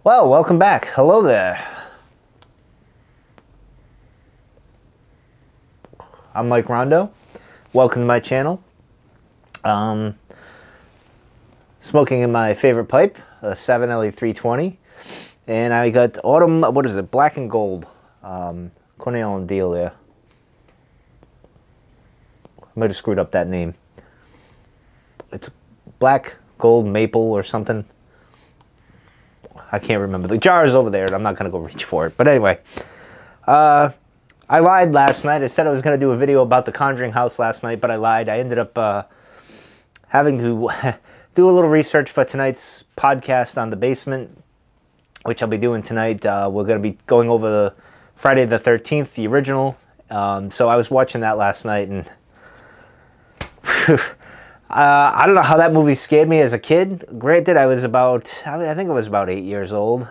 Well, welcome back. Hello there. I'm Mike Rondo. Welcome to my channel. Smoking in my favorite pipe, a 7LE320. And I got autumn, what is it, black and gold. Cornell and Deal there. I might have screwed up that name. It's black, gold, maple or something. I can't remember. The jar is over there, and I'm not going to go reach for it. But anyway, I lied last night. I said I was going to do a video about the Conjuring house last night, but I lied. I ended up having to do a little research for tonight's podcast on The Basement, which I'll be doing tonight. We're going to be going over the Friday the 13th, the original. So I was watching that last night, and I don't know how that movie scared me as a kid. Granted, I was about, I think I was about 8 years old.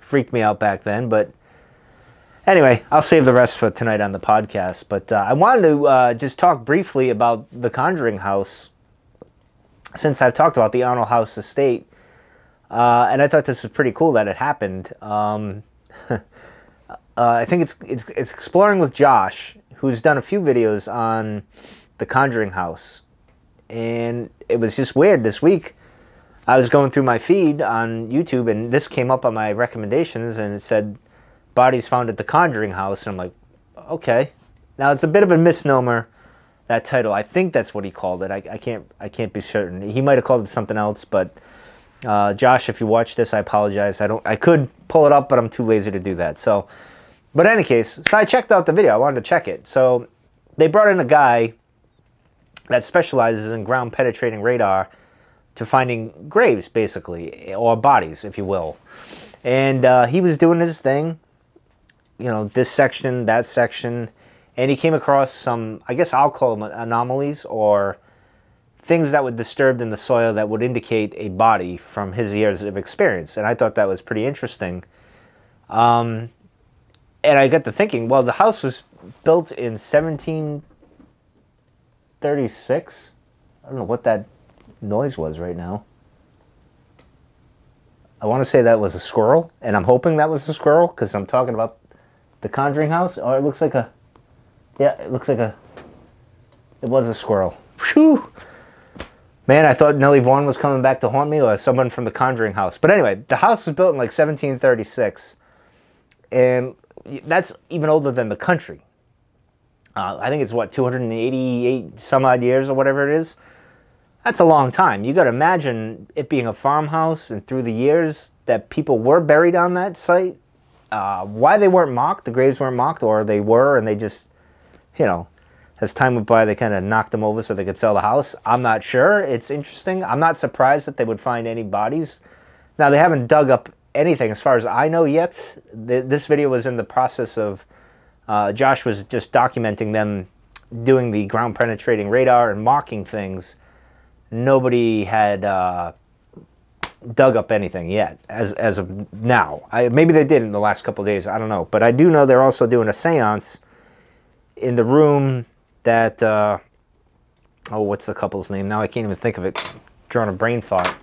Freaked me out back then, but anyway, I'll save the rest for tonight on the podcast. But I wanted to just talk briefly about the Conjuring house, since I've talked about the Arnold house estate. And I thought this was pretty cool that it happened. I think it's exploring with Josh, who's done a few videos on the Conjuring house, and it was just weird. This week I was going through my feed on YouTube, and this came up on my recommendations, and it said bodies found at the Conjuring house, and I'm like, okay. Now it's a bit of a misnomer, that title. I think that's what he called it. I can't be certain. He might have called it something else, but Josh, if you watch this, I apologize. I could pull it up, but I'm too lazy to do that. So, but in any case, so I checked out the video. I wanted to check it. So they brought in a guy that specializes in ground penetrating radar to finding graves, basically, or bodies, if you will. And he was doing his thing, you know, this section, that section, and he came across some, I guess I'll call them anomalies, or things that were disturbed in the soil that would indicate a body from his years of experience. And I thought that was pretty interesting. And I got to thinking, well, the house was built in 1736. I don't know what that noise was right now. I want to say that was a squirrel, and I'm hoping that was a squirrel because I'm talking about the Conjuring house. Oh, it looks like a, yeah, it looks like a, it was a squirrel. Phew! Man, I thought Nellie Vaughn was coming back to haunt me, or someone from the Conjuring house. But anyway, the house was built in like 1736, and that's even older than the country. I think it's, what, 288 some odd years or whatever it is. That's a long time. You got to imagine it being a farmhouse, and through the years that people were buried on that site. Why they weren't mocked, the graves weren't mocked, or they were, and they just, you know, as time went by, they kind of knocked them over so they could sell the house. I'm not sure. It's interesting. I'm not surprised that they would find any bodies. Now, they haven't dug up anything as far as I know yet. This video was in the process of, Josh was just documenting them doing the ground penetrating radar and mocking things. Nobody had dug up anything yet as of now. Maybe they did in the last couple of days. I don't know. But I do know they're also doing a seance in the room that, oh, what's the couple's name? Now I can't even think of it. Drawing a brain fart.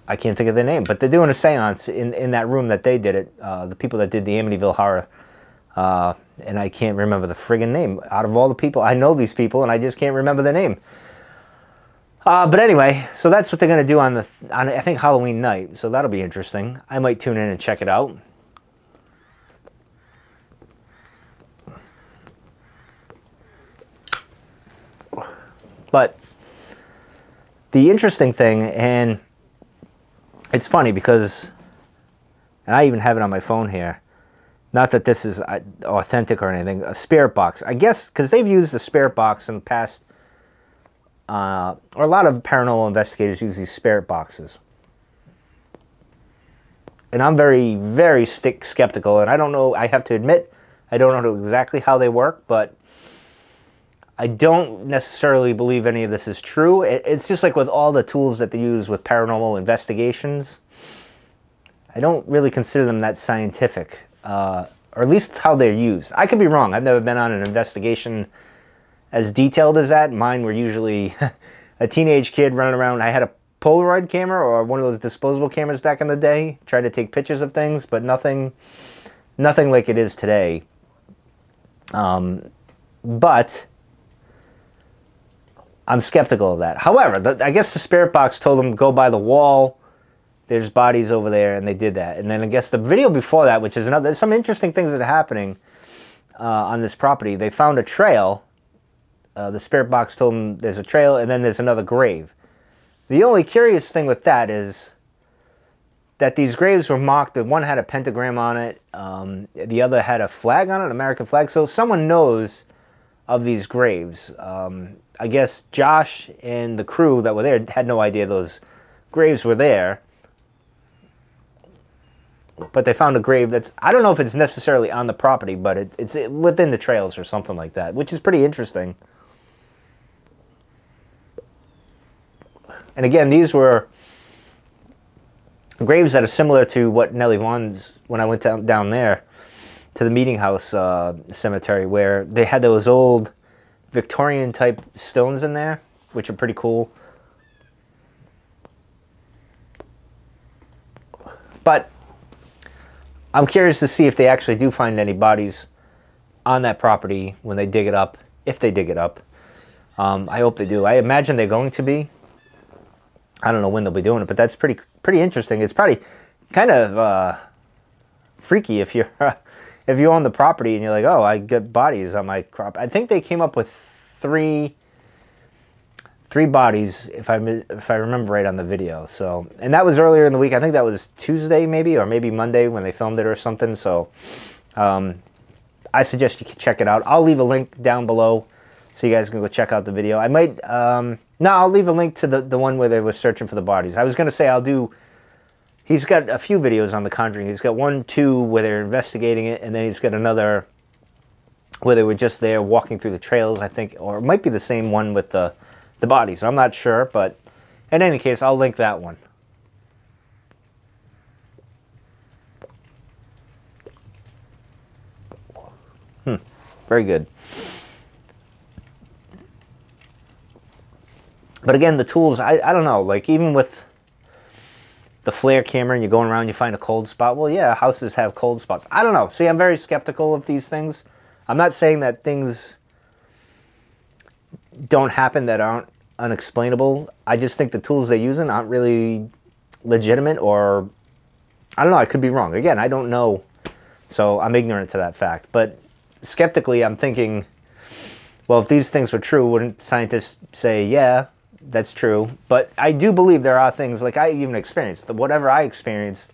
I can't think of their name, but they're doing a seance in that room that they did it. The people that did the Amityville Horror. And I can't remember the friggin' name. Out of all the people, I know these people, and I just can't remember their name. But anyway, so that's what they're going to do on I think, Halloween night. So that'll be interesting. I might tune in and check it out. But the interesting thing, and it's funny because, and I even have it on my phone here, not that this is authentic or anything, a spirit box. I guess because they've used the spirit box in the past, or a lot of paranormal investigators use these spirit boxes. And I'm very, very skeptical, and I don't know, I have to admit, I don't know exactly how they work, but I don't necessarily believe any of this is true. It's just like with all the tools that they use with paranormal investigations. I don't really consider them that scientific, or at least how they're used. I could be wrong. I've never been on an investigation as detailed as that. Mine were usually a teenage kid running around. I had a Polaroid camera or one of those disposable cameras back in the day, tried to take pictures of things, but nothing like it is today. But I'm skeptical of that. However, I guess the spirit box told them go by the wall. There's bodies over there, and they did that. And then I guess the video before that, which is another, there's some interesting things that are happening on this property. They found a trail. The spirit box told them there's a trail, and then there's another grave. The only curious thing with that is that these graves were marked. One had a pentagram on it. The other had a flag on it, an American flag. So someone knows of these graves. I guess Josh and the crew that were there had no idea those graves were there. But they found a grave that's, I don't know if it's necessarily on the property, but it's within the trails or something like that, which is pretty interesting. And again, these were graves that are similar to what Nellie Vaughn's, when I went down there to the Meeting House cemetery, where they had those old Victorian type stones in there, which are pretty cool. But I'm curious to see if they actually do find any bodies on that property when they dig it up, if they dig it up. I hope they do. I imagine they're going to be. I don't know when they'll be doing it, but that's pretty interesting. It's probably kind of freaky if you're if you own the property and you're like, oh, I got bodies on my crop. I think they came up with three bodies, if I remember right on the video. So, and that was earlier in the week. I think that was Tuesday maybe, or maybe Monday when they filmed it or something. So I suggest you can check it out. I'll leave a link down below so you guys can go check out the video. I might, no, I'll leave a link to the one where they were searching for the bodies. I was going to say I'll do, he's got a few videos on The Conjuring. He's got 1, 2 where they're investigating it, and then he's got another where they were just there walking through the trails, I think, or it might be the same one with the bodies. I'm not sure, but in any case, I'll link that one. Very good. But again, the tools, I don't know, like even with the flare camera and you're going around, you find a cold spot. Well, yeah, houses have cold spots. I don't know. See, I'm very skeptical of these things. I'm not saying that things don't happen that aren't unexplainable. I just think the tools they're using aren't really legitimate, or I don't know, I could be wrong. Again, I don't know, so I'm ignorant to that fact. But skeptically, I'm thinking, well, if these things were true, wouldn't scientists say, yeah, that's true? But I do believe there are things, like I even experienced, whatever I experienced,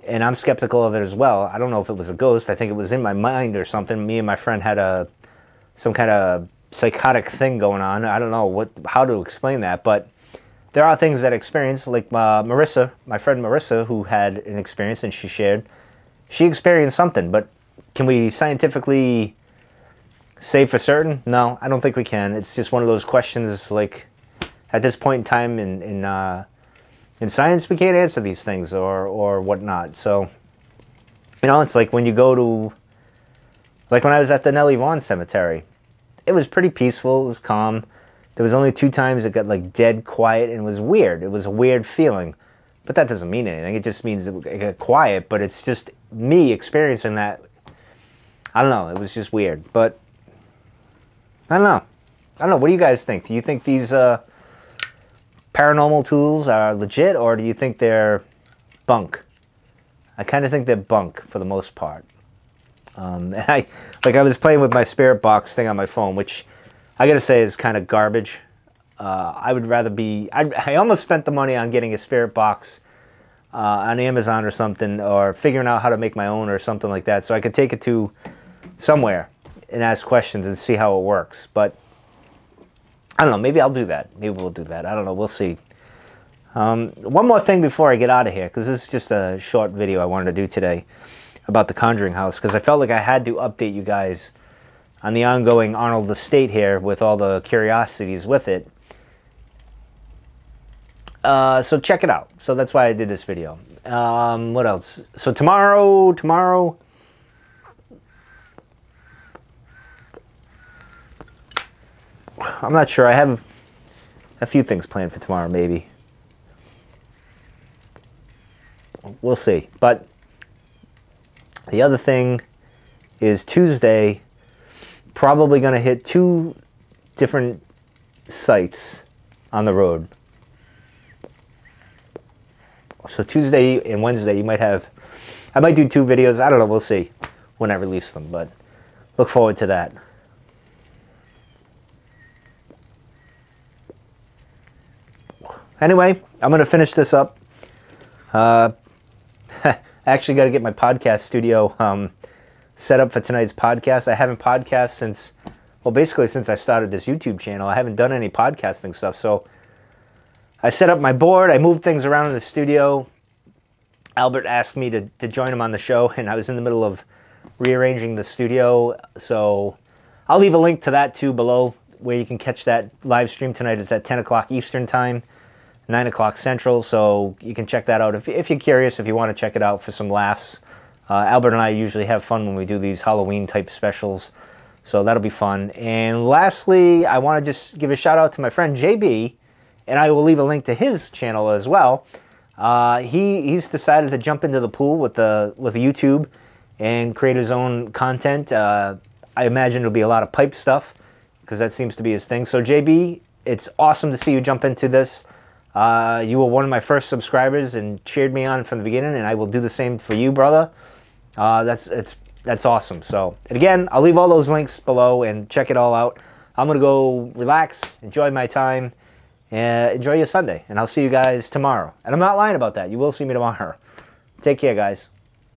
and I'm skeptical of it as well. I don't know if it was a ghost. I think it was in my mind or something. Me and my friend had some kind of psychotic thing going on. I don't know how to explain that, but there are things that I experienced, like Marissa, my friend Marissa, who had an experience and she shared. She experienced something, but can we scientifically say for certain? No, I don't think we can. It's just one of those questions, like, at this point in time in science, we can't answer these things or whatnot. So, you know, it's like when you go to, like when I was at the Nellie Vaughan Cemetery, it was pretty peaceful, it was calm. There was only 2 times it got like dead quiet, and it was weird. It was a weird feeling. But that doesn't mean anything. It just means it got quiet, but it's just me experiencing that. I don't know, it was just weird. But I don't know. What do you guys think? Do you think these paranormal tools are legit, or do you think they're bunk? I kind of think they're bunk for the most part. And I was playing with my spirit box thing on my phone, which I gotta say is kind of garbage. I would rather be, I almost spent the money on getting a spirit box on Amazon or something, or figuring out how to make my own or something like that, so I could take it to somewhere and ask questions and see how it works. But I don't know, maybe I'll do that. Maybe we'll do that. I don't know, we'll see. One more thing before I get out of here, because this is just a short video I wanted to do today about the Conjuring house, because I felt like I had to update you guys on the ongoing Arnold estate here with all the curiosities with it. So check it out. So that's why I did this video. What else? So tomorrow, I'm not sure. I have a few things planned for tomorrow, maybe. we'll see. But the other thing is Tuesday, probably going to hit 2 different sites on the road. So Tuesday and Wednesday, you might have, I might do 2 videos. I don't know. We'll see when I release them, but look forward to that. Anyway, I'm going to finish this up. I actually got to get my podcast studio set up for tonight's podcast. I haven't podcasted since, well, basically since I started this YouTube channel. I haven't done any podcasting stuff, so I set up my board. I moved things around in the studio. Albert asked me to join him on the show, and I was in the middle of rearranging the studio, so I'll leave a link to that too below where you can catch that live stream tonight. It's at 10 o'clock Eastern time, 9 o'clock Central, so you can check that out if you're curious, if you want to check it out for some laughs. Albert and I usually have fun when we do these Halloween type specials, so that'll be fun. And lastly, I want to just give a shout out to my friend JB, and I will leave a link to his channel as well. He's decided to jump into the pool with YouTube and create his own content. I imagine it'll be a lot of pipe stuff because that seems to be his thing. So JB, it's awesome to see you jump into this. You were one of my first subscribers and cheered me on from the beginning, and I will do the same for you, brother. That's awesome. So, and again, I'll leave all those links below and check it all out. I'm gonna go relax, enjoy my time, and enjoy your Sunday. And I'll see you guys tomorrow. And I'm not lying about that. You will see me tomorrow. Take care, guys.